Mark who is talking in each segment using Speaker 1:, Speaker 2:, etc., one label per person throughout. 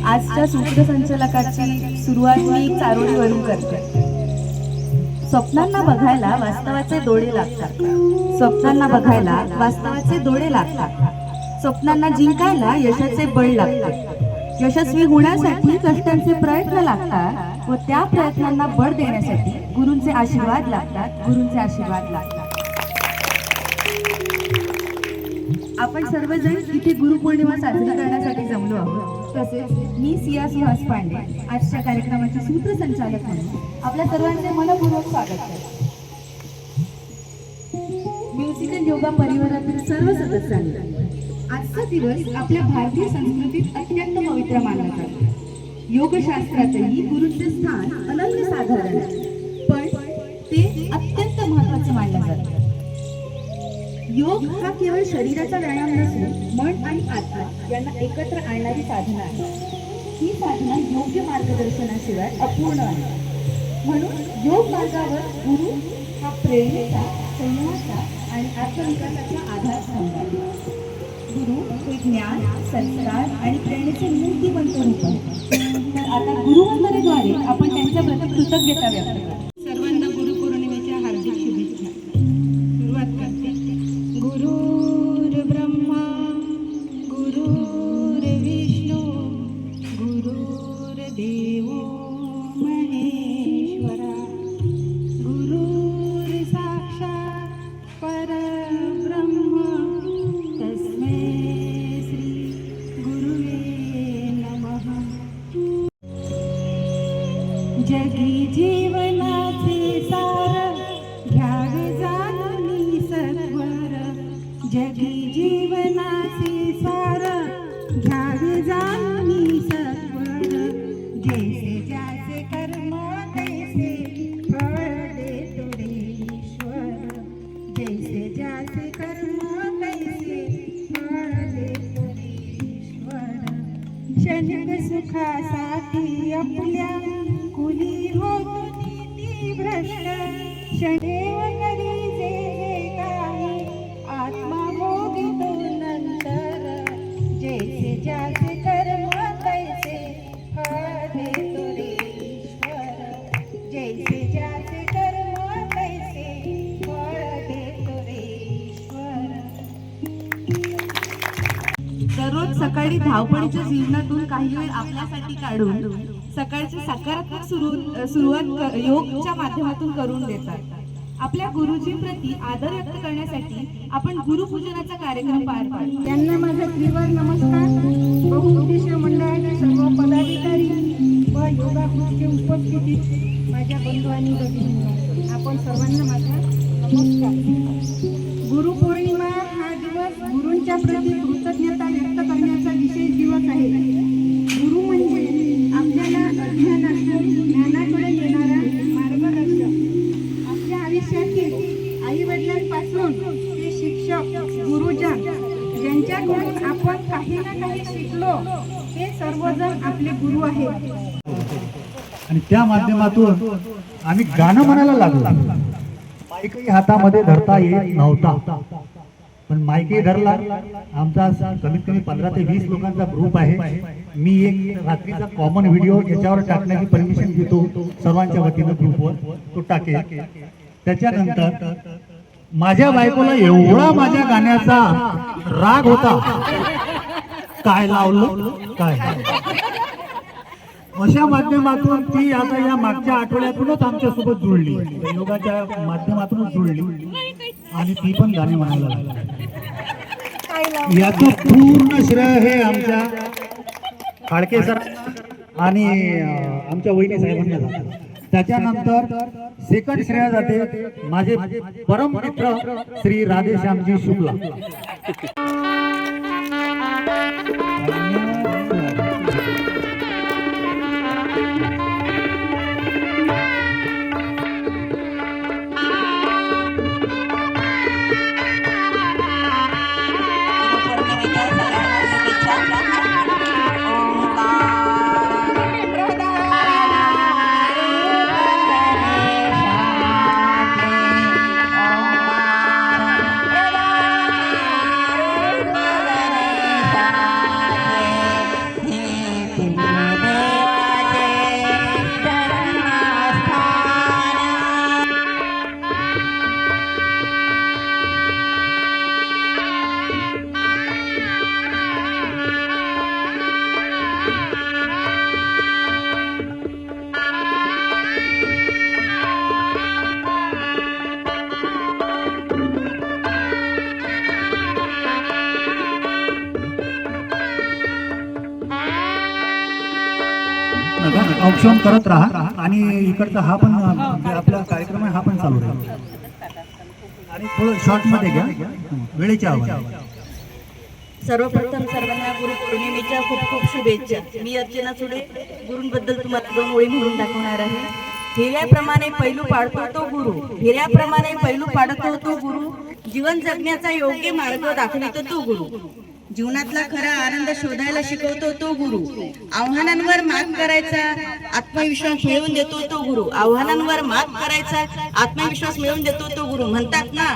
Speaker 1: आजच्या सूत्रसंचालकाची सुरुवात मी चारोळीवरून करते. स्वप्नांना बघायला वास्तवाचे डोळे लागतात. स्वप्नांना बघायला वास्तवाचे डोळे लागतात. स्वप्नांना जिंकायला यशाचे बळ लागते. यशस्वी होण्यासाठी कष्टांचे प्रयत्न लागतात व त्या प्रयत्नांना बळ देण्यासाठी गुरूंचे आशीर्वाद लागतात. गुरूंचे आशीर्वाद लागतात. आपण सर्वजण इथे गुरुपौर्णिमा साजरी करण्यासाठी जमलो आहोत. तसेच मी सिया सुहास पांडे आजच्या कार्यक्रमाचे सूत्रसंचालक म्हणून आपल्या सर्वांचे मनपूर्वक स्वागत करते. म्युझिकल योगा परिवारातील सर्व सदस्यांना आजचा दिवस आपल्या भारतीय संस्कृतीत अत्यंत पवित्र मानला जातो. योगशास्त्रातही गुरूंचे स्थान अनन्यसाधारण आहे, पण ते अत्यंत महत्त्वाचे मानले जाते. योग हा केवळ शरीराचा व्यायाम नसून मन आणि आत्मा यांना एकत्र आणणारी साधना आहे. ही साधना योग्य मार्गदर्शनाशिवाय अपूर्ण आहे. म्हणून योग मार्गावर गुरु हा प्रेरणेचा, संयमाचा आणि आत्मविकासाचा आधारस्तंभ आहे. गुरु हे ज्ञान, संस्कार आणि प्रेरणेचे मूर्तिमंत रूप आहे. तर आता गुरुवंदनेद्वारे आपण त्यांच्याप्रती कृतज्ञता व्यक्त करू. सर्वांना गुरुपौर्णिमेच्या हार्दिक शुभेच्छा. सुरुवात करते. गुरुर्ब्रह्मा गुरुर्विष्णू गुरुर्देवो महेश्वरा गुरुर्साक्षात् परब्रह्म तस्मै श्री गुरुवे नमः. जगी जीवनाचे सार घ्यावे जाणूनी सत्वर. जगी जीवनाचे सार घ्यावे जाणूनी सत्वर. जैसे ज्याचे कर्म तैसे फळ देतो रे ईश्वर. जैसे ज्याचे कर्म तैसे फळ देतो रे ईश्वर. क्षणिक सुखासाठी आपल्या कुली होतो नीती भ्रष्ट. क्षणेव करी जे काही आत्मा भोगितो नंतर. जैसे ज्याचे कर्म तैसे फळ देतो रे ईश्वर. जैसे ज्याचे कर्म तैसे फळ देतो रे ईश्वर. दररोज सकाळी धावपळीच्या जीवनातून काही वेळ आपल्यासाठी काढून सकाळची सकारात्मक सुरुवात योगच्या माध्यमातून करून देतात. आपल्या गुरुजींप्रती आदर व्यक्त करण्यासाठी आपण गुरुपूजनाचा कार्यक्रम पार पाडतो.
Speaker 2: त्यांना माझा त्रिवार नमस्कार. बहुउद्देशीय मंडळाचे सर्व पदाधिकारी व योगागुरूंचे उपस्थितीत माझ्या बंधू आणि भगिनींनो, आपण सर्वांना माझा नमस्कार. गुरुपौर्णिमा हा दिवस गुरूंच्या प्रती कृतज्ञता व्यक्त करण्याचा विशेष दिवस आहे. गुरु म्हणजे आपल्याला अज्ञानातून ज्ञानाकडे येणारा मार्गदर्शक. आपल्या आयुष्यातील आई वडिलांपासून ते शिक्षक, गुरुजन ज्यांच्याकडून आपण काही ना काही शिकलो, ते सर्वजण आपले गुरु आहेत.
Speaker 3: आणि त्या माध्यमातून आम्ही गाणं म्हणायला लागलो. माईकही हातामध्ये धरता येत नव्हता, पण माईकही धरला. आमचा कमीत कमी 15 ते 20 लोकांचा ग्रुप आहे. मी एक रात्रीचा कॉमन व्हिडिओ याच्यावर टाकण्याची परमिशन घेतो सर्वांच्या वतीनं ग्रुपवर, तो टाकेल. त्याच्यानंतर माझ्या बायकोला एवढा माझ्या गाण्याचा राग होता, काय लावलं काय. अशा माध्यमातून ती आता या मागच्या आठवड्यातूनच आमच्या सोबत जुळली, योगाच्या माध्यमातूनच जुळली आणि ती पण गाणे म्हणायला लागली. याचं पूर्ण श्रेय हे आमच्या फाळके सर आणि आमच्या वहिनी साहेबांना जातं. त्याच्यानंतर सेकंड श्रेय जाते माझे परम मित्र श्री राधेश्यामजी शुक्ला. औक्षण करत राहा आणि इकडचा हा पण आपला कार्यक्रम आहे हा पण चालू राहील. आणि थोडं शॉर्ट मध्ये घ्या वेळेच्या आवाज.
Speaker 4: सर्वप्रथम सर्वांना गुरुपौर्णिमेच्या खूप खूप शुभेच्छा. मी अर्चना चुडे गुरूंबद्दल तुम्हाला 2 ओळी म्हणून दाखवणार आहे. हिऱ्याप्रमाणे पैलू पाडतो तो गुरु, हिऱ्याप्रमाणे पैलू पाडतो तो गुरु, जीवन जगण्याचा योग्य मार्ग दाखवितो तो गुरु, जीवनातला खरा आनंद शोधायला शिकवतो तो गुरु, आव्हानांवर मात करायचा आत्मविश्वास मिळवून देतो तो गुरु, आव्हानांवर मात करायचा आत्मविश्वास मिळवून देतो तो गुरु. म्हणतात ना,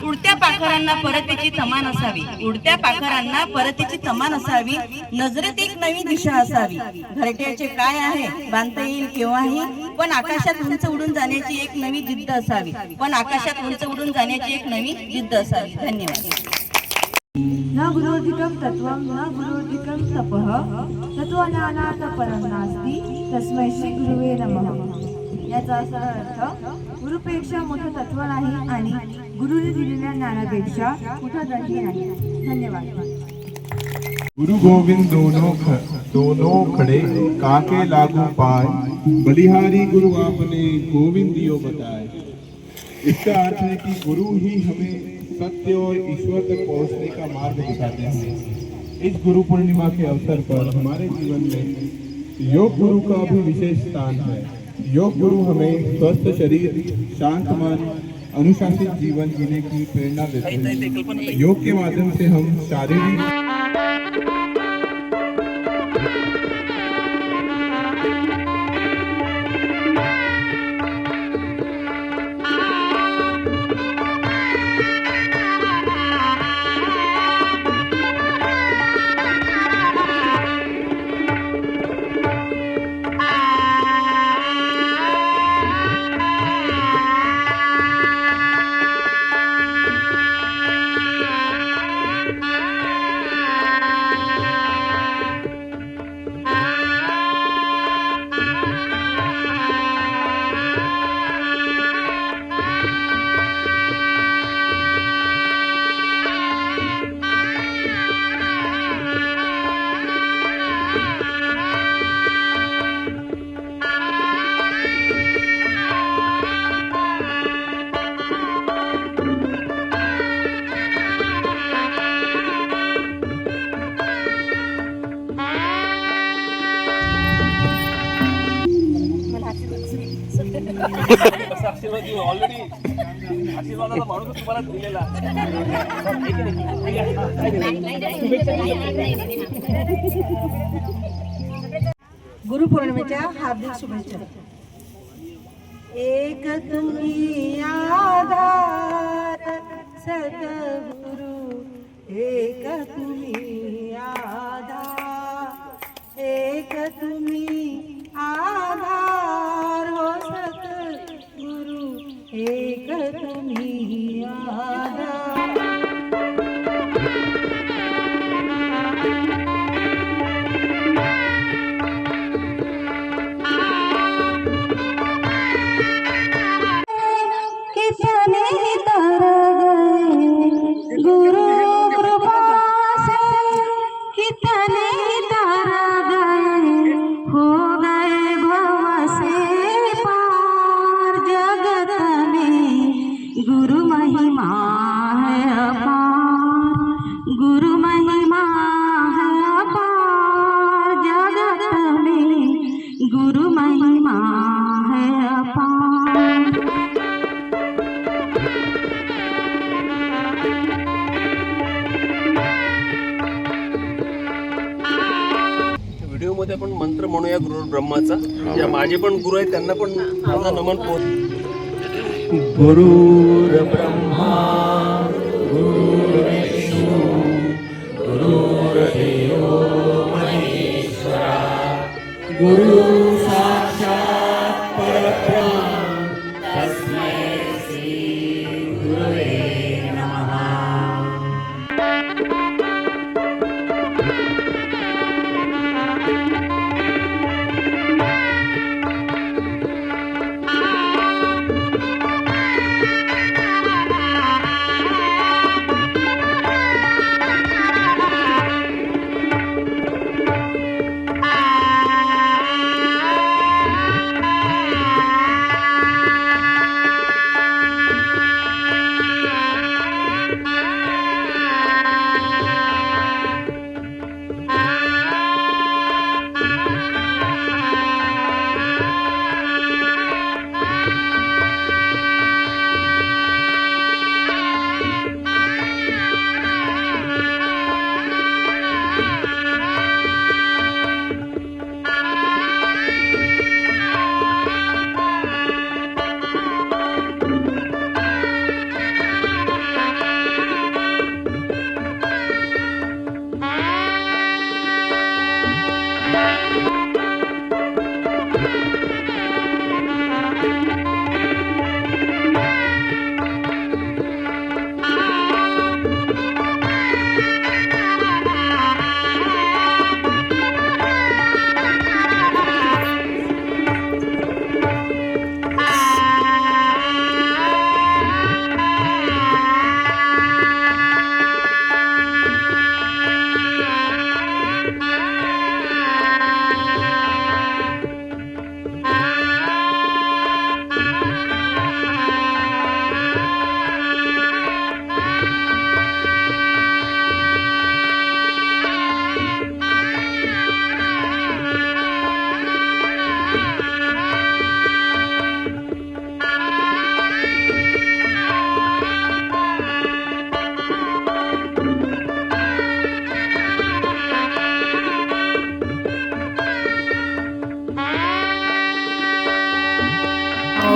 Speaker 4: उडत्या पाखरांना परतीची तमान असावी, उडत्या पाखरांना परतीची तमान असावी, नजरेत एक नवी दिशा असावी. घरट्याचे काय आहे बांधता येईल केव्हाही, पण आकाशात उंच उडून जाण्याची एक नवी जिद्द असावी, पण आकाशात उंच उडून जाण्याची एक नवी जिद्द असावी. धन्यवाद.
Speaker 1: न गुरोधिकं तत्त्वं न गुरोधिकं तपः तत्त्वज्ञानात् परं नास्ति तस्मै श्री गुरुवे नमः. याचा असा अर्थ, गुरुपेक्षा मोठं तत्व नाही आणि गुरुने दिलेल्या ज्ञानापेक्षा मोठं ग्रंथी नाही. धन्यवाद.
Speaker 5: गुरु गोविंद दोनों खड़े काके लागू पाए, बलिहारी गुरु आपने गोविंद दियो बताए. इसका अर्थ है कि गुरु ही हमें सत्य और ईश्वर तक पहुंचने का मार्ग दिखाते हैं. इस गुरु पूर्णिमा के अवसर पर हमारे जीवन में योग गुरु का भी विशेष स्थान है. योग गुरु हमें स्वस्थ शरीर, शांत मन, अनुशासित जीवन जीने की प्रेरणा देते हैं. योग के माध्यम से हम शारीरिक
Speaker 2: गुरुपौर्णिमेच्या हार्दिक शुभेच्छा. एक तुम्ही आधार सद्गुरु, एक तुम्ही आधार, एक तुम्ही आधार हो सद्गुरु, एक तुम्ही आधार. गुरु कृपा से कितने तर गए, हो गए भव से पार. जगत में गुरु महिमा है अपार, गुरु महिमा है अपार. जगत में गुरु महिमा है अपार.
Speaker 6: व्हिडिओमध्ये आपण मंत्र म्हणूया गुरु ब्रह्माचा. ज्या माझे पण गुरु आहेत त्यांना पण माझा नमन पोहोच. गुरुर ब्रह्मा गुरुर्विष्णू गुरुर्देव महेश्वरा, गुरु साक्षात परब्रह्म तस्मै श्री गुरवे नमः.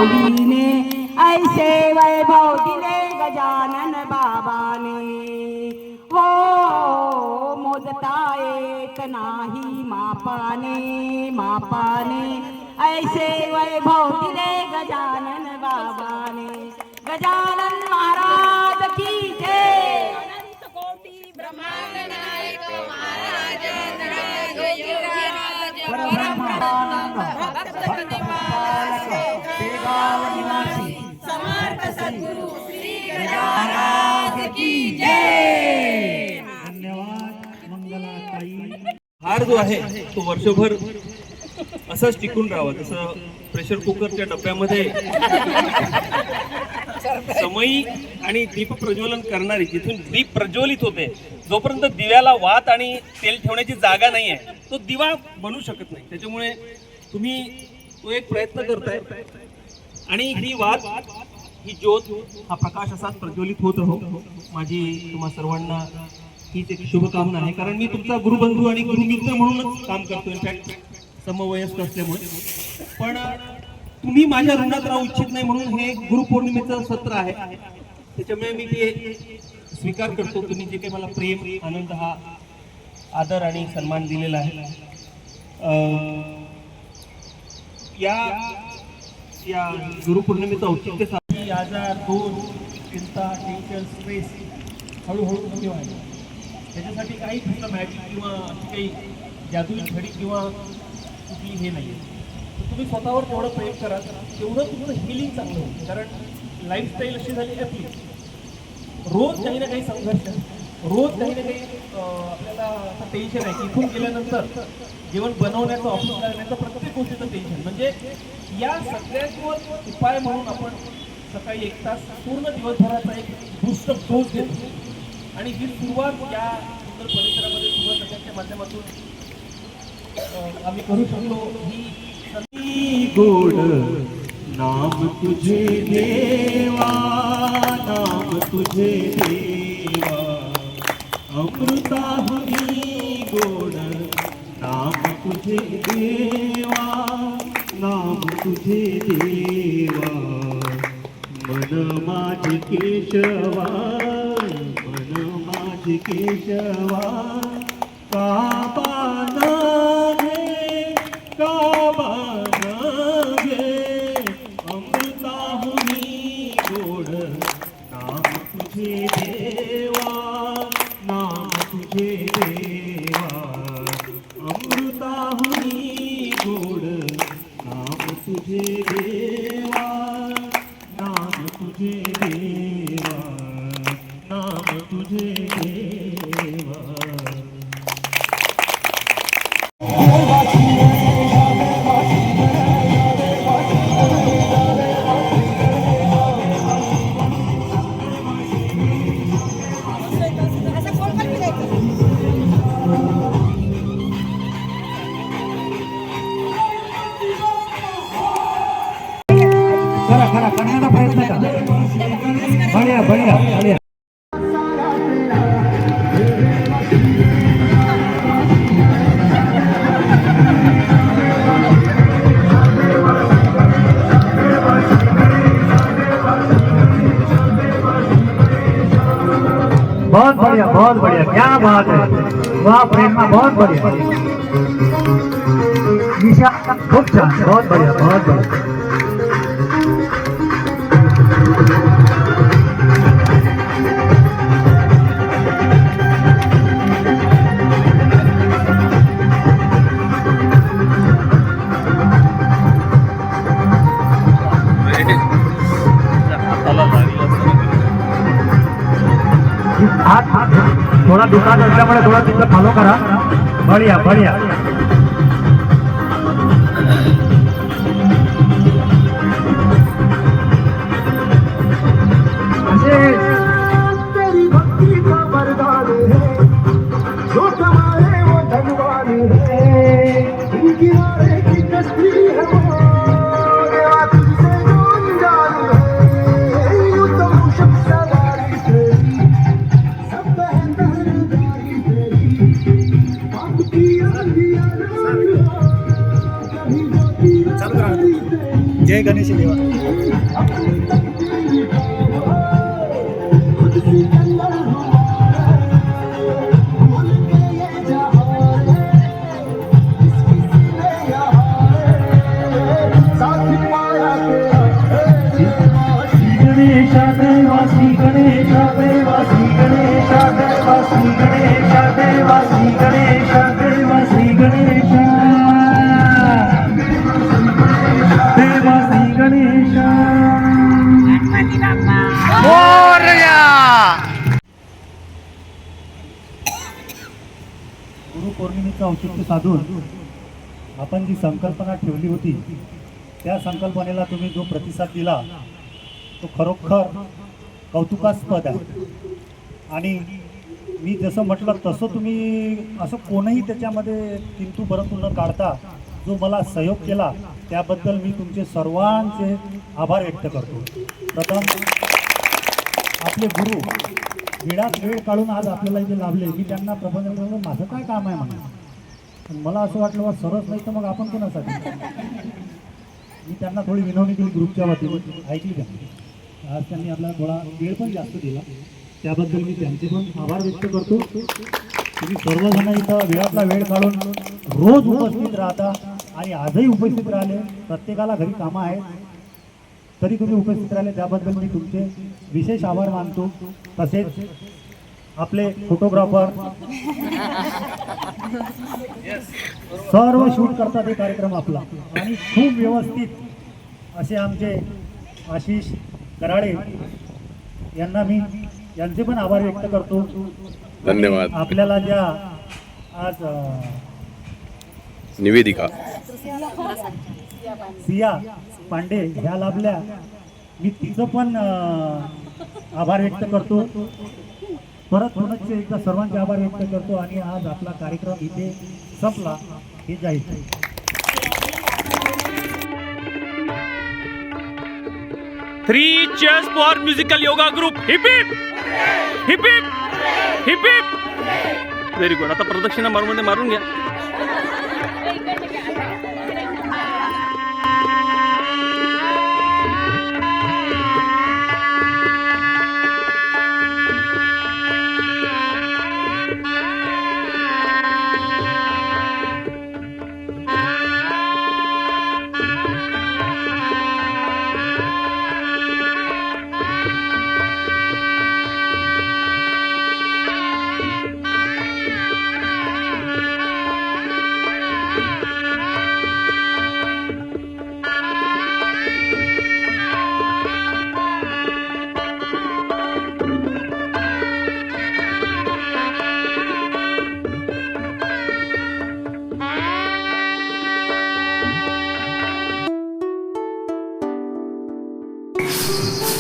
Speaker 4: योगीने ऐसे वैभव दिले गजानन बाबाने हो मोजता येत नाही मापाने ऐसे वैभव दिले गजानन बाबाने गजानन महाराज की जय
Speaker 3: धन्यवाद मंगलाताई.
Speaker 6: हार जो आहे तो वर्षभर असंच टिकून राहावा. जसं प्रेशर कुकरच्या डब्यामध्ये समयी आणि दीप प्रज्वलन करणारी जिथून दीप प्रज्वलित होते जोपर्यंत दिव्याला वात आणि तेल ठेवण्याची जागा नाही आहे तो दिवा बनू शकत नाही. त्याच्यामुळे तुम्ही तो एक प्रयत्न करताय आणि ही वात ही ज्योत हा प्रकाश असाच प्रज्वलित होत राहो. माझी तुम्हा सर्वांना हीच एक शुभकामना आहे. कारण मी तुमचा गुरुबंधू आणि गुरुमित्र म्हणूनच काम करतो. इनफॅक्ट समवयस्क असल्यामुळे पण तुम्ही माझ्या ऋणात राहू इच्छित नाही म्हणून हे गुरुपौर्णिमेचं सत्र आहे. त्याच्यामुळे मी ते स्वीकार करतो. तुम्ही जे काही मला प्रेम आनंद हा आदर आणि सन्मान दिलेला आहे. या गुरुपौर्णिमेचं औचित्य आजार दोन चिंता टेन्शन स्ट्रेस हळूहळू कमी व्हायला त्याच्यासाठी काही दुसरं मॅजिक किंवा अशी काही जादुई घडी किंवा कुठली हे नाही आहे. तर तुम्ही स्वतःवर तेवढं प्रेम करा तेवढं तुमचं हिलिंग चांगलं होतं. कारण लाईफस्टाईल अशी झाली आपली रोज काही ना काही संघर्ष रोज काही ना काही आपल्याला टेन्शन आहे की इथून गेल्यानंतर जेवण बनवण्याचं ऑफिस करण्याचं प्रत्येक गोष्टीचं टेन्शन. म्हणजे या सगळ्यांवर उपाय म्हणून आपण सकाळी 1 तास पूर्ण दिवसभराचा एक बूस्टअप डोस देतो आणि ही सुरुवात या सुंदर परिसरामध्ये सुरुवात सगळ्यांच्या माध्यमातून आम्ही करू शकतो. ही
Speaker 5: गोड नाम तुझे देवा, नाम तुझे देवा, अमृताहुनी गोड नाम तुझे देवा, नाम तुझे देवा. मन माझे केशवा, मन माझे केशवा, काबाना घे, काबाना घे, अमृताहुनी गोड नाम तुझे देवा, नाम तुझे देवा, अमृताहुनी गोड नाम तुझे देवा, नाम तुझे देवा, नाम तुझे देवा.
Speaker 3: करा करा करण्याचा प्रयत्न करा. बढिया बढिया बढिया. बहुत बढ़िया क्या बात है. वाह प्रेरणा बहुत बढ़िया. निशा खूप छान बहुत बढ़िया बहुत बढ़िया. हाथ थोड़ा दुकान असल्यामुळे थोड़ा तिथं फॉलो करा. बढ़िया बढ़िया.
Speaker 5: तेरी भक्ति का वरदान है, जो कमाए वो धनवान है, इनकी नारे की कश्ती है वो, देवा तुझसे जो अनजान है, यूं तो मुशक सवारी तेरी, सब बहतर गाड़ी तेरी, पाप की आंधियां
Speaker 3: जय गणेश देवा. गुरुपौर्णिमेचं औचित्य साधून आपण जी संकल्पना ठेवली होती त्या संकल्पनेला तुम्ही जो प्रतिसाद दिला तो खरोखर कौतुकास्पद आहे. आणि मी जसं म्हटलं तसं तुम्ही असं कोणीही त्याच्यामध्ये किंतु परंतु न काढता जो मला सहयोग केला त्याबद्दल मी तुमचे सर्वांचे आभार व्यक्त करतो. प्रथम आपले गुरु वेळात वेळ काढून आज आपल्याला इथे लाभले. मी त्यांना प्रबंध म्हणून माझं काय काम आहे म्हणा, पण मला असं वाटलं बा सरच नाही तर मग आपण कोणासाठी. मी त्यांना थोडी विनवणी केली ग्रुपच्या वतीने, ऐकली त्यांनी. आज त्यांनी आपल्याला थोडा वेळ पण जास्त दिला त्याबद्दल मी त्यांचे पण आभार व्यक्त करतो. तुम्ही सर्वजण इथं वेळातला वेळ काढून रोज उपस्थित राहता आणि आजही उपस्थित राहिले. प्रत्येकाला घरी कामं आहेत तरी तुम्ही उपस्थित राहिले त्याबद्दल मी तुमचे विशेष आभार मानतो. तसेच आपले फोटोग्राफर सर्व शूट करतात हे कार्यक्रम आपला आणि खूप व्यवस्थित असे आमचे आशिष कराडे यांना मी यांचे पण आभार व्यक्त करतो.
Speaker 7: धन्यवाद.
Speaker 3: आपल्याला ज्या आज
Speaker 7: निवेदिका
Speaker 3: सिया पांडे ह्या लाभल्या, मी तिचं पण आभार व्यक्त करतो. परत पुनश्च एकदा सर्वांचे आभार व्यक्त करतो आणि आज आपला कार्यक्रम इथे संपला हे जाहीर.
Speaker 8: Three cheers for musical yoga group. Hip hip, hip hip, hip hip. Very good. आता प्रदक्षिणा मारून घ्या.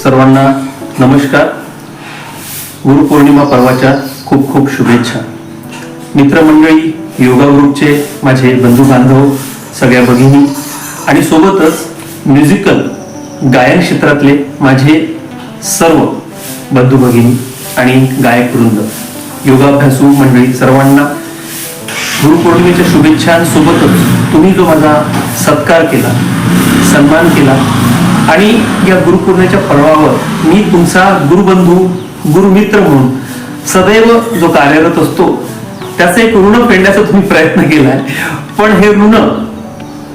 Speaker 6: सर्वांना नमस्कार. गुरुपौर्णिमा पर्वाच्या खूप खूप शुभेच्छा. मित्रमंडळी, योगा ग्रुपचे माझे बंधू बांधव, सगळ्या भगिनी आणि सोबतच म्युझिकल गायन क्षेत्रातले माझे सर्व बंधू भगिनी आणि गायक वृंद, योगाभ्यासू मंडळी, सर्वांना गुरुपौर्णिमेच्या शुभेच्छा. सोबतच तुम्ही जो माझा सत्कार केला, सन्मान केला आणि या गुरुपौर्णिमेच्या पर्वावर मी तुमचा गुरुबंधू, गुरुमित्र म्हणून सदैव जो कार्यरत असतो त्याचे एक ऋण फेडण्याचा तुम्ही प्रयत्न केलाय. पण हे ऋण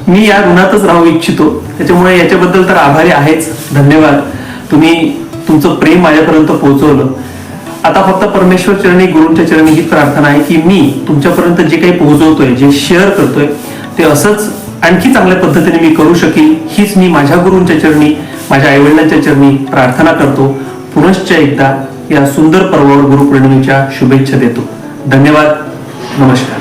Speaker 6: मी या ऋणातच राहू इच्छितो. त्याच्यामुळे याच्याबद्दल तर आभारी आहेच. धन्यवाद. तुम्ही तुमचं प्रेम माझ्यापर्यंत पोहोचवलं. आता फक्त परमेश्वर चरणी, गुरूंच्या चरणी ही प्रार्थना आहे की मी तुमच्यापर्यंत जे काही पोहोचवतोय, जे शेअर करतोय ते असंच आणखी चांगल्या पद्धतीने मी करू शकेल, हीच मी माझ्या गुरूंच्या चरणी, माझ्या आईवडिलांच्या चरणी प्रार्थना करतो. पुनश्च एकदा या सुंदर पर्वावर गुरुपौर्णिमेच्या शुभेच्छा देतो. धन्यवाद. नमस्कार.